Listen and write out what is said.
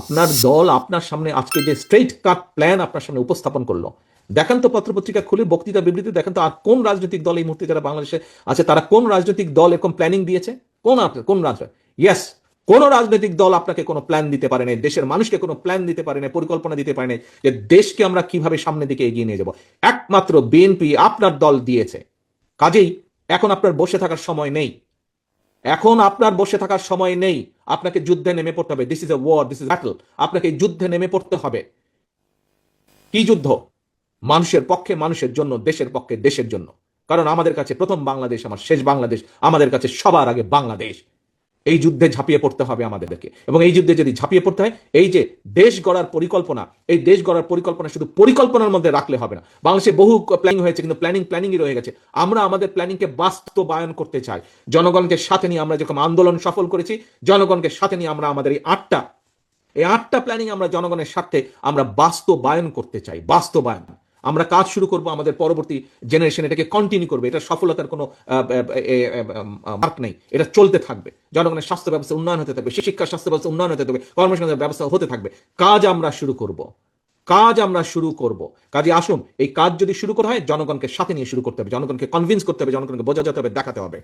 আপনার দল আপনার সামনে আজকে যে স্ট্রেইট কাট প্ল্যান আপনার সামনে উপস্থাপন করলো, দেখেন তো পত্রপত্রিকা খুলে বক্তৃতা বিবৃতি দেখেন তো আর কোন রাজনৈতিক দল এই মুহূর্তে যারা বাংলাদেশে আছে তারা কোন রাজনৈতিক দল এরকম প্ল্যানিং দিয়েছে? কোন রাজনৈতিক, ইয়েস, কোন রাজনৈতিক দল আপনাকে কোনো প্ল্যান দিতে পারে না, দেশের মানুষকে কোনো প্ল্যান দিতে পারে না, পরিকল্পনা দিতে পারে না যে দেশকে আমরা কিভাবে সামনের দিকে এগিয়ে নিয়ে যাব। একমাত্র বিএনপি আপনার দল দিয়েছে। কাজেই এখন আপনার বসে থাকার সময় নেই, এখন আপনার বসে থাকার সময় নেই, আপনাকে যুদ্ধে নেমে পড়তে হবে। This is a war, this is battle. আপনাকে যুদ্ধে নেমে পড়তে হবে। কি যুদ্ধ? মানুষের পক্ষে, মানুষের জন্য, দেশের পক্ষে, দেশের জন্য। কারণ আমাদের কাছে প্রথম বাংলাদেশ আমার শেষ বাংলাদেশ, আমাদের কাছে সবার আগে বাংলাদেশ। এই যুদ্ধে ঝাঁপিয়ে পড়তে হবে আমাদেরকে, এবং এই যুদ্ধে যদি ঝাঁপিয়ে পড়তে হয়, এই যে দেশ গড়ার পরিকল্পনা, এই দেশ গড়ার পরিকল্পনা শুধু পরিকল্পনার মধ্যে রাখলে হবে না। বাংলাদেশে বহু প্ল্যানিং হয়েছে, কিন্তু প্ল্যানিংই রয়ে গেছে। আমরা আমাদের প্ল্যানিংকে বাস্তবায়ন করতে চাই। জনগণকে সাথে নিয়ে আমরা যেরকম আন্দোলন সফল করেছি, জনগণকে সাথে নিয়ে আমরা আমাদের এই আটটা প্ল্যানিং আমরা জনগণের স্বার্থে আমরা বাস্তবায়ন করতে চাই। বাস্তবায়ন আমরা কাজ শুরু করব, আমাদের পরবর্তী জেনারেশন এটাকে কন্টিনিউ করবে। এটা সফলতার কোনো মার্ক নেই, এটা চলতে থাকবে। জনগণের স্বাস্থ্য ব্যবস্থা উন্নয়ন হতে থাকবে, শিক্ষা স্বাস্থ্য ব্যবস্থা উন্নয়ন হতে থাকবে, কর্মসংস্থানের ব্যবস্থা হতে থাকবে। কাজ আমরা শুরু করব। কাজে আসুন, এই কাজ যদি শুরু করা হয়, জনগণকে সাথে নিয়ে শুরু করতে হবে, জনগণকে কনভিন্স করতে হবে, জনগণকে বোঝাতে হবে, দেখাতে হবে।